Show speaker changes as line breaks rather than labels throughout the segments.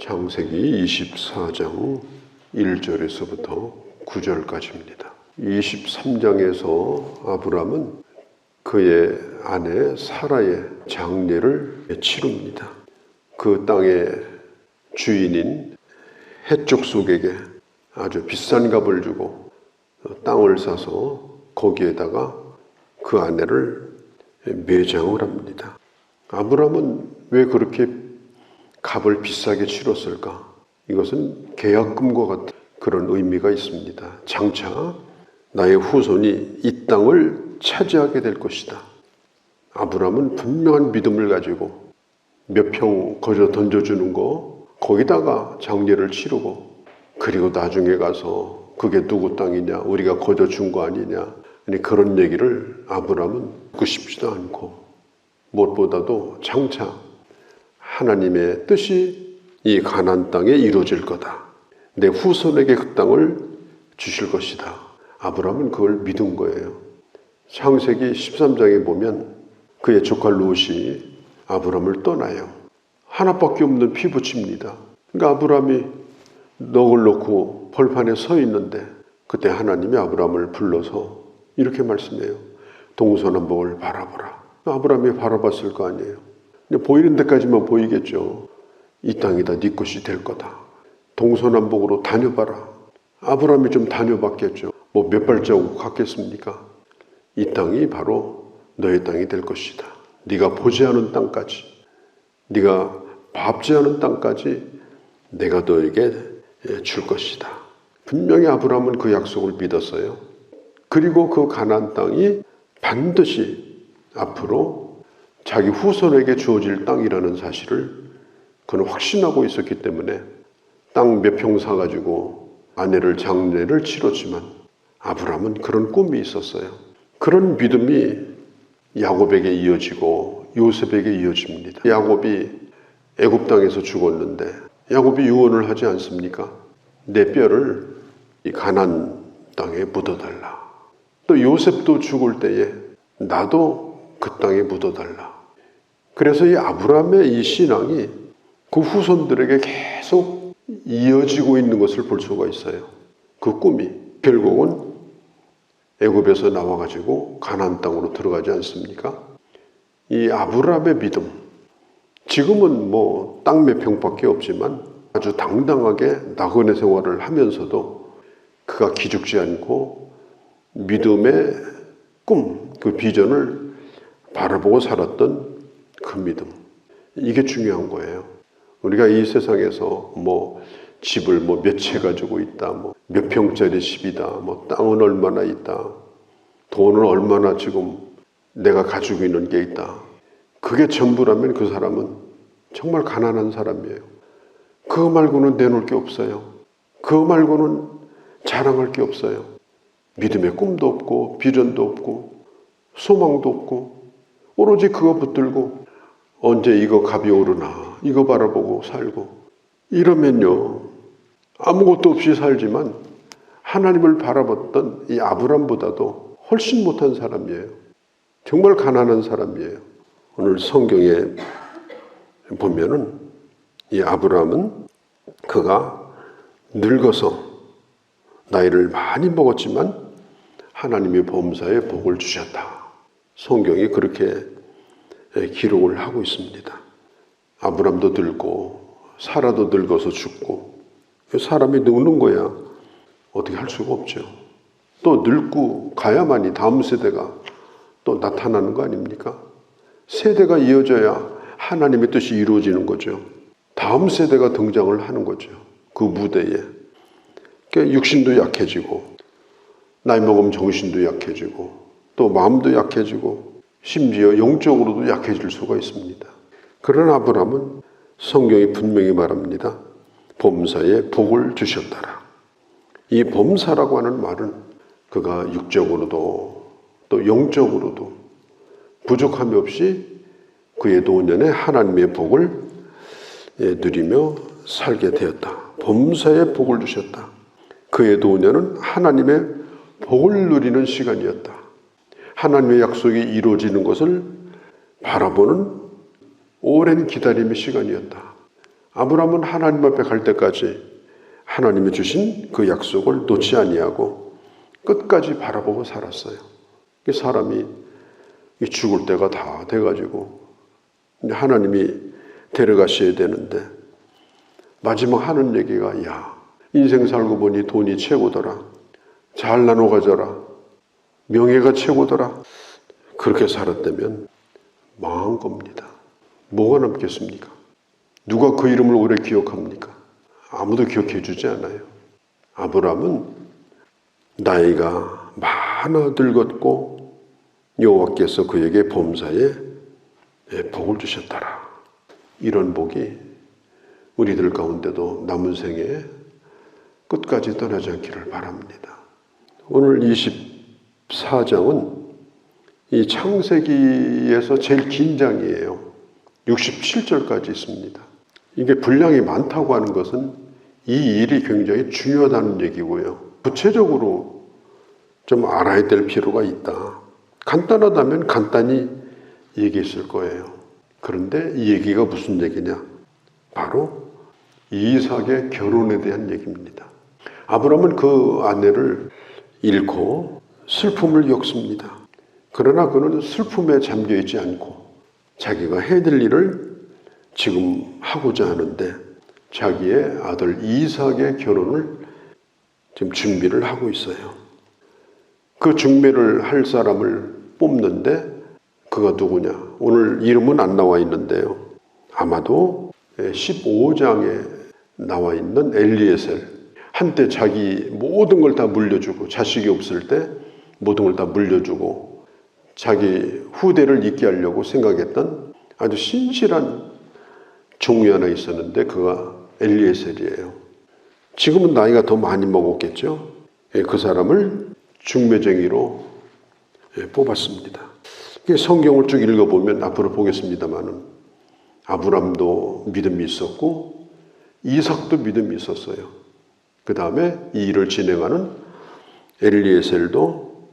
창세기 24장 1절에서부터 9절까지입니다. 23장에서 아브람은 그의 아내 사라의 장례를 치릅니다. 그 땅의 주인인 헷족속에게 아주 비싼 값을 주고 땅을 사서 거기에다가 그 아내를 매장을 합니다. 아브람은 왜 그렇게 값을 비싸게 치렀을까? 이것은 계약금과 같은 그런 의미가 있습니다. 장차 나의 후손이 이 땅을 차지하게 될 것이다. 아브람은 분명한 믿음을 가지고 몇 평 거저 던져주는 거 거기다가 장례를 치르고, 그리고 나중에 가서 그게 누구 땅이냐, 우리가 거저 준 거 아니냐, 그런 얘기를 아브람은 듣고 싶지도 않고, 무엇보다도 장차 하나님의 뜻이 이 가나안 땅에 이루어질 거다. 내 후손에게 그 땅을 주실 것이다. 아브람은 그걸 믿은 거예요. 창세기 13장에 보면 그의 조카 롯이 아브람을 떠나요. 하나밖에 없는 피부치입니다. 그러니까 아브람이 넋을 놓고 벌판에 서 있는데 그때 하나님이 아브람을 불러서 이렇게 말씀해요. 동서남북을 바라보라. 아브람이 바라봤을 거 아니에요. 보이는 데까지만 보이겠죠. 이 땅이다, 네 것이 될 거다. 동서남북으로 다녀봐라. 아브람이 좀 다녀봤겠죠. 몇 발자국 갔겠습니까? 이 땅이 바로 너의 땅이 될 것이다. 네가 보지 않은 땅까지, 네가 밟지 않은 땅까지 내가 너에게 줄 것이다. 분명히 아브람은 그 약속을 믿었어요. 그리고 그 가나안 땅이 반드시 앞으로 자기 후손에게 주어질 땅이라는 사실을 그는 확신하고 있었기 때문에 땅 몇 평 사가지고 아내를 장례를 치렀지만 아브람은 그런 꿈이 있었어요. 그런 믿음이 야곱에게 이어지고 요셉에게 이어집니다. 야곱이 애굽 땅에서 죽었는데 야곱이 유언을 하지 않습니까? 내 뼈를 이 가나안 땅에 묻어달라. 또 요셉도 죽을 때에 나도 그 땅에 묻어달라. 그래서 이 아브람의 이 신앙이 그 후손들에게 계속 이어지고 있는 것을 볼 수가 있어요. 그 꿈이 결국은 애굽에서 나와가지고 가나안 땅으로 들어가지 않습니까? 이 아브람의 믿음, 지금은 땅 몇 평밖에 없지만 아주 당당하게 나그네 생활을 하면서도 그가 기죽지 않고 믿음의 꿈, 그 비전을 바라보고 살았던 그 믿음, 이게 중요한 거예요. 우리가 이 세상에서 집을 몇 채 가지고 있다, 몇 평짜리 집이다, 땅은 얼마나 있다, 돈은 얼마나 지금 내가 가지고 있는 게 있다, 그게 전부라면 그 사람은 정말 가난한 사람이에요. 그거 말고는 내놓을 게 없어요. 그거 말고는 자랑할 게 없어요. 믿음의 꿈도 없고 비전도 없고 소망도 없고 오로지 그거 붙들고 언제 이거 값이 오르나 이거 바라보고 살고, 이러면요 아무것도 없이 살지만 하나님을 바라봤던 이 아브람보다도 훨씬 못한 사람이에요. 정말 가난한 사람이에요. 오늘 성경에 보면은 이 아브람은 그가 늙어서 나이를 많이 먹었지만 하나님이 범사에 복을 주셨다. 성경이 그렇게 기록을 하고 있습니다. 아브람도 늙고 사라도 늙어서 죽고, 사람이 늙는 거야 어떻게 할 수가 없죠. 또 늙고 가야만이 다음 세대가 또 나타나는 거 아닙니까? 세대가 이어져야 하나님의 뜻이 이루어지는 거죠. 다음 세대가 등장을 하는 거죠. 그 무대에. 그러니까 육신도 약해지고 나이 먹으면 정신도 약해지고 또 마음도 약해지고 심지어 영적으로도 약해질 수가 있습니다. 그러나 아브람은 성경이 분명히 말합니다. 범사에 복을 주셨더라. 이 범사라고 하는 말은 그가 육적으로도 또 영적으로도 부족함이 없이 그의 노년에 하나님의 복을 누리며 살게 되었다. 범사에 복을 주셨다. 그의 노년은 하나님의 복을 누리는 시간이었다. 하나님의 약속이 이루어지는 것을 바라보는 오랜 기다림의 시간이었다. 아브라함은 하나님 앞에 갈 때까지 하나님이 주신 그 약속을 놓지 아니하고 끝까지 바라보고 살았어요. 사람이 죽을 때가 다 돼가지고 하나님이 데려가셔야 되는데 마지막 하는 얘기가 야, 인생 살고 보니 돈이 최고더라. 잘 나눠 가져라. 명예가 최고더라. 그렇게 살았다면 망한 겁니다. 뭐가 남겠습니까? 누가 그 이름을 오래 기억합니까? 아무도 기억해 주지 않아요. 아브라함은 나이가 많아 늙었고 여호와께서 그에게 범사에 복을 주셨더라. 이런 복이 우리들 가운데도 남은 생에 끝까지 떠나지 않기를 바랍니다. 오늘 24장은 이 창세기에서 제일 긴 장이에요. 67절까지 있습니다. 이게 분량이 많다고 하는 것은 이 일이 굉장히 중요하다는 얘기고요. 구체적으로 좀 알아야 될 필요가 있다. 간단하다면 간단히 얘기했을 거예요. 그런데 이 얘기가 무슨 얘기냐? 바로 이삭의 결혼에 대한 얘기입니다. 아브라함은 그 아내를 잃고 슬픔을 겪습니다. 그러나 그는 슬픔에 잠겨있지 않고 자기가 해야 될 일을 지금 하고자 하는데 자기의 아들 이삭의 결혼을 지금 준비를 하고 있어요. 그 중매를 할 사람을 뽑는데 그가 누구냐? 오늘 이름은 안 나와 있는데요. 아마도 15장에 나와 있는 엘리에셀. 한때 자기 모든 걸 다 물려주고 자식이 없을 때 모든 걸 다 물려주고 자기 후대를 잇게 하려고 생각했던 아주 신실한 종이 하나 있었는데 그가 엘리에셀이에요. 지금은 나이가 더 많이 먹었겠죠. 그 사람을 중매쟁이로 뽑았습니다. 성경을 쭉 읽어보면 앞으로 보겠습니다마는 아브람도 믿음이 있었고 이삭도 믿음이 있었어요. 그 다음에 이 일을 진행하는 엘리에셀도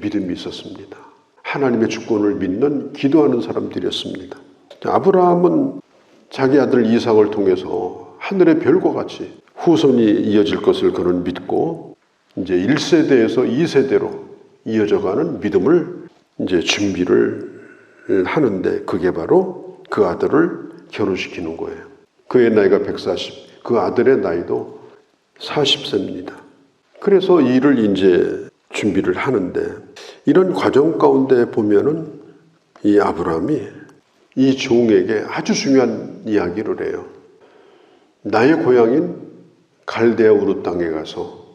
믿음이 있었습니다. 하나님의 주권을 믿는 기도하는 사람들이었습니다. 아브라함은 자기 아들 이삭을 통해서 하늘의 별과 같이 후손이 이어질 것을 그는 믿고 이제 1세대에서 2세대로 이어져가는 믿음을 이제 준비를 하는데 그게 바로 그 아들을 결혼시키는 거예요. 그의 나이가 140, 그 아들의 나이도 40세입니다. 그래서 이 일을 이제 준비를 하는데 이런 과정 가운데 보면은 이 아브라함이 이 종에게 아주 중요한 이야기를 해요. 나의 고향인 갈대아 우르 땅에 가서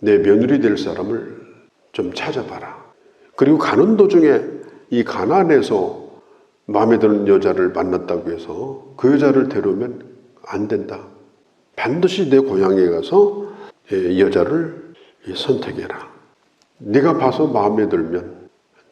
내 며느리 될 사람을 좀 찾아봐라. 그리고 가는 도중에 이 가나안에서 마음에 드는 여자를 만났다고 해서 그 여자를 데려오면 안 된다. 반드시 내 고향에 가서 여자를 선택해라. 네가 봐서 마음에 들면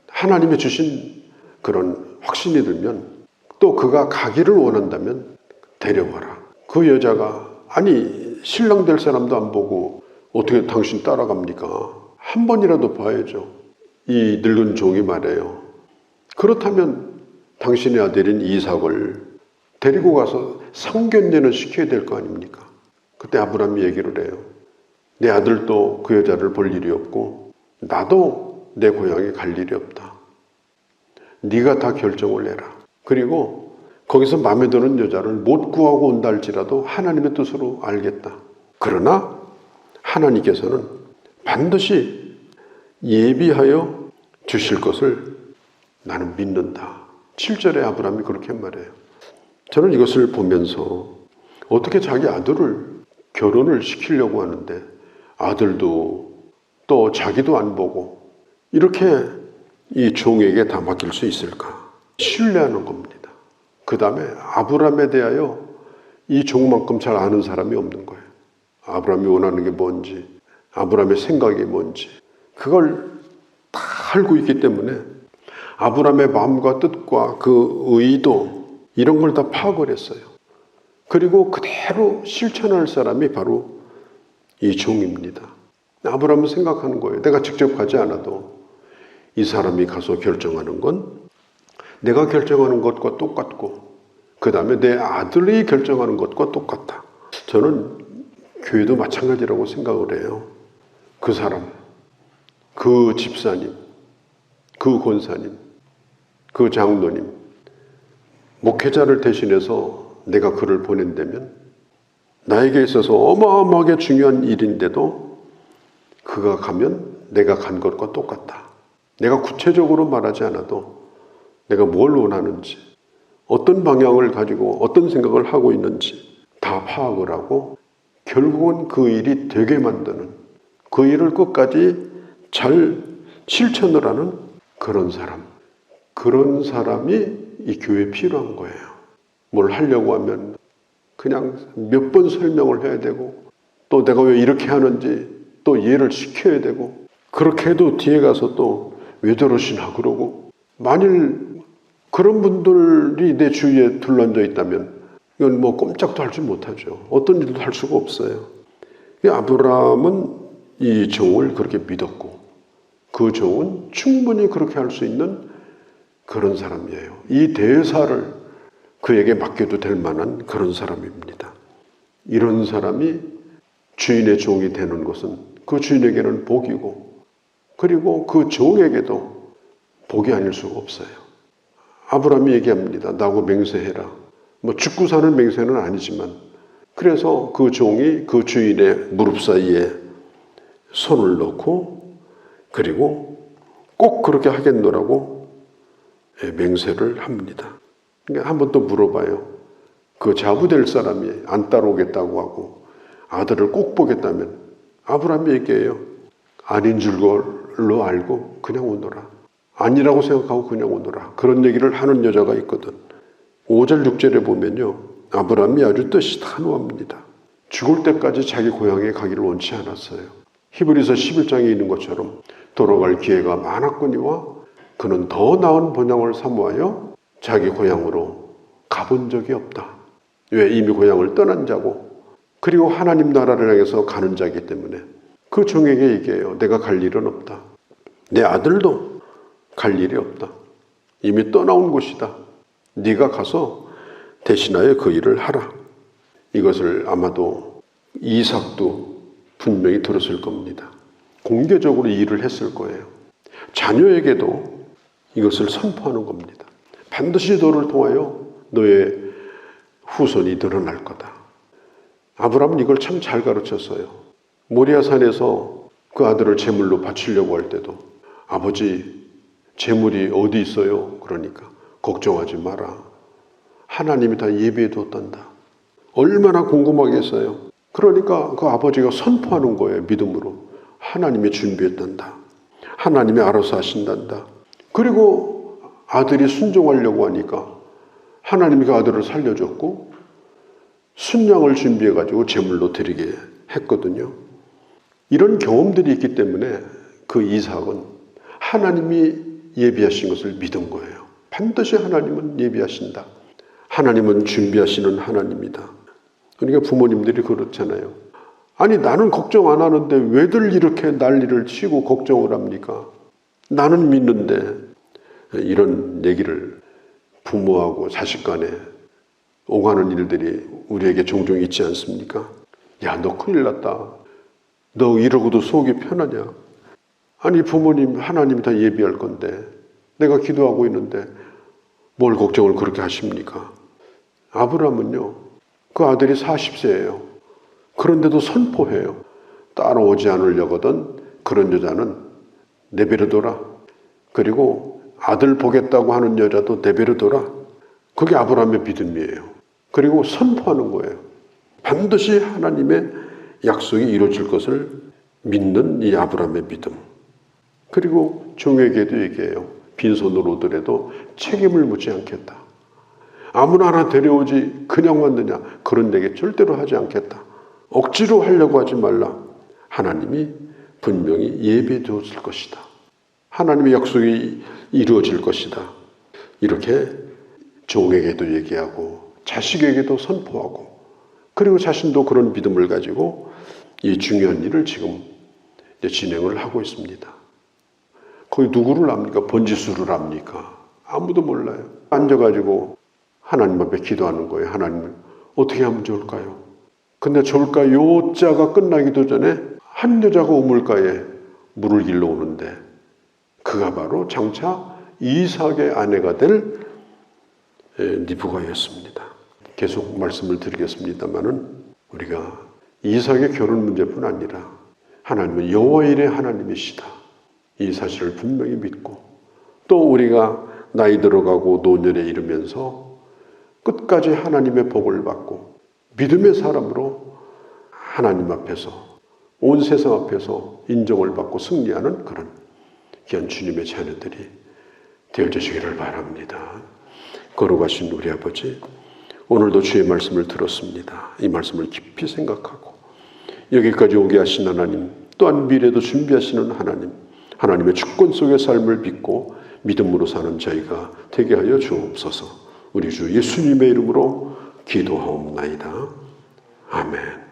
하나님이 주신 그런 확신이 들면 또 그가 가기를 원한다면 데려와라. 그 여자가 아니 신랑 될 사람도 안 보고 어떻게 당신 따라갑니까? 한 번이라도 봐야죠. 이 늙은 종이 말해요. 그렇다면 당신의 아들인 이삭을 데리고 가서 상견례는 시켜야 될 거 아닙니까? 그때 아브라함이 얘기를 해요. 내 아들도 그 여자를 볼 일이 없고 나도 내 고향에 갈 일이 없다. 네가 다 결정을 해라. 그리고 거기서 마음에 드는 여자를 못 구하고 온다 할지라도 하나님의 뜻으로 알겠다. 그러나 하나님께서는 반드시 예비하여 주실 것을 나는 믿는다. 7절에 아브라함이 그렇게 말해요. 저는 이것을 보면서 어떻게 자기 아들을 결혼을 시키려고 하는데 아들도 또 자기도 안 보고 이렇게 이 종에게 다 맡길 수 있을까? 신뢰하는 겁니다. 그 다음에 아브라함에 대하여 이 종만큼 잘 아는 사람이 없는 거예요. 아브라함이 원하는 게 뭔지, 아브라함의 생각이 뭔지 그걸 다 알고 있기 때문에 아브라함의 마음과 뜻과 그 의도 이런 걸 다 파악을 했어요. 그리고 그대로 실천할 사람이 바로 이 종입니다. 아브라함은 생각하는 거예요. 내가 직접 가지 않아도 이 사람이 가서 결정하는 건 내가 결정하는 것과 똑같고 그 다음에 내 아들이 결정하는 것과 똑같다. 저는 교회도 마찬가지라고 생각을 해요. 그 사람, 그 집사님, 그 권사님, 그 장로님, 목회자를 대신해서 내가 그를 보낸다면 나에게 있어서 어마어마하게 중요한 일인데도 그가 가면 내가 간 것과 똑같다. 내가 구체적으로 말하지 않아도 내가 뭘 원하는지, 어떤 방향을 가지고 어떤 생각을 하고 있는지 다 파악을 하고 결국은 그 일이 되게 만드는, 그 일을 끝까지 잘 실천을 하는 그런 사람. 그런 사람이 이 교회에 필요한 거예요. 뭘 하려고 하면 그냥 몇 번 설명을 해야 되고 또 내가 왜 이렇게 하는지 또 이해를 시켜야 되고 그렇게 해도 뒤에 가서 또 왜 저러시나 그러고 만일 그런 분들이 내 주위에 둘러앉아 있다면 이건 뭐 꼼짝도 할 줄 못하죠. 어떤 일도 할 수가 없어요. 아브라함은 이 종을 그렇게 믿었고 그 종은 충분히 그렇게 할 수 있는 그런 사람이에요. 이 대사를 그에게 맡겨도 될 만한 그런 사람입니다. 이런 사람이 주인의 종이 되는 것은 그 주인에게는 복이고 그리고 그 종에게도 복이 아닐 수가 없어요. 아브라함이 얘기합니다. 나하고 맹세해라. 뭐 죽고 사는 맹세는 아니지만 그래서 그 종이 그 주인의 무릎 사이에 손을 넣고 그리고 꼭 그렇게 하겠노라고 맹세를 합니다. 그러니까 한번 또 물어봐요. 그 자부될 사람이 안 따라오겠다고 하고 아들을 꼭 보겠다면 아브라함이 얘기해요. 아닌 줄로 알고 그냥 오너라. 아니라고 생각하고 그냥 오너라. 그런 얘기를 하는 여자가 있거든. 5절 6절에 보면요. 아브라함이 아주 뜻이 단호합니다. 죽을 때까지 자기 고향에 가기를 원치 않았어요. 히브리서 11장에 있는 것처럼 돌아갈 기회가 많았거니와 그는 더 나은 본향을 사모하여 자기 고향으로 가본 적이 없다. 왜? 이미 고향을 떠난 자고 그리고 하나님 나라를 향해서 가는 자이기 때문에 그 종에게 얘기해요. 내가 갈 일은 없다. 내 아들도 갈 일이 없다. 이미 떠나온 곳이다. 네가 가서 대신하여 그 일을 하라. 이것을 아마도 이삭도 분명히 들었을 겁니다. 공개적으로 일을 했을 거예요. 자녀에게도 이것을 선포하는 겁니다. 반드시 너를 통하여 너의 후손이 드러날 거다. 아브라함은 이걸 참 잘 가르쳤어요. 모리아산에서 그 아들을 제물로 바치려고 할 때도 아버지 제물이 어디 있어요? 그러니까 걱정하지 마라. 하나님이 다 예비해 두었단다. 얼마나 궁금하겠어요. 그러니까 그 아버지가 선포하는 거예요. 믿음으로. 하나님이 준비했단다. 하나님이 알아서 하신단다. 그리고 아들이 순종하려고 하니까 하나님이 그 아들을 살려줬고 순양을 준비해가지고 제물로 드리게 했거든요. 이런 경험들이 있기 때문에 그 이삭은 하나님이 예비하신 것을 믿은 거예요. 반드시 하나님은 예비하신다. 하나님은 준비하시는 하나님이다. 그러니까 부모님들이 그렇잖아요. 아니 나는 걱정 안 하는데 왜들 이렇게 난리를 치고 걱정을 합니까? 나는 믿는데. 이런 얘기를 부모하고 자식 간에 오가는 일들이 우리에게 종종 있지 않습니까? 야, 너 큰일 났다. 너 이러고도 속이 편하냐? 아니 부모님 하나님이 다 예비할 건데 내가 기도하고 있는데 뭘 걱정을 그렇게 하십니까? 아브라함은요. 그 아들이 40세예요. 그런데도 선포해요. 따라오지 않으려거든 그런 여자는 내버려둬라. 그리고 아들 보겠다고 하는 여자도 내버려둬라. 그게 아브라함의 믿음이에요. 그리고 선포하는 거예요. 반드시 하나님의 약속이 이루어질 것을 믿는 이 아브라함의 믿음. 그리고 종에게도 얘기해요. 빈손으로 오더라도 책임을 묻지 않겠다. 아무나 하나 데려오지 그냥 왔느냐. 그런 얘기 절대로 하지 않겠다. 억지로 하려고 하지 말라. 하나님이 분명히 예비해 두었을 것이다. 하나님의 약속이 이루어질 것이다. 이렇게 종에게도 얘기하고 자식에게도 선포하고 그리고 자신도 그런 믿음을 가지고 이 중요한 일을 지금 진행을 하고 있습니다. 거기 누구를 압니까? 번지수를 압니까? 아무도 몰라요. 앉아가지고 하나님 앞에 기도하는 거예요. 하나님 어떻게 하면 좋을까요? 근데 좋을까 요 자가 끝나기도 전에 한 여자가 우물가에 물을 길러 오는데 그가 바로 장차 이삭의 아내가 될 리브가였습니다. 계속 말씀을 드리겠습니다마는 우리가 이삭의 결혼 문제뿐 아니라 하나님은 여호와 일의 하나님이시다. 이 사실을 분명히 믿고 또 우리가 나이 들어가고 노년에 이르면서 끝까지 하나님의 복을 받고 믿음의 사람으로 하나님 앞에서 온 세상 앞에서 인정을 받고 승리하는 그런 귀한 주님의 자녀들이 되어주시기를 바랍니다. 거룩하신 우리 아버지, 오늘도 주의 말씀을 들었습니다. 이 말씀을 깊이 생각하고 여기까지 오게 하신 하나님, 또한 미래도 준비하시는 하나님, 하나님의 주권 속의 삶을 믿고 믿음으로 사는 저희가 되게 하여 주옵소서. 우리 주 예수님의 이름으로 기도하옵나이다. 아멘.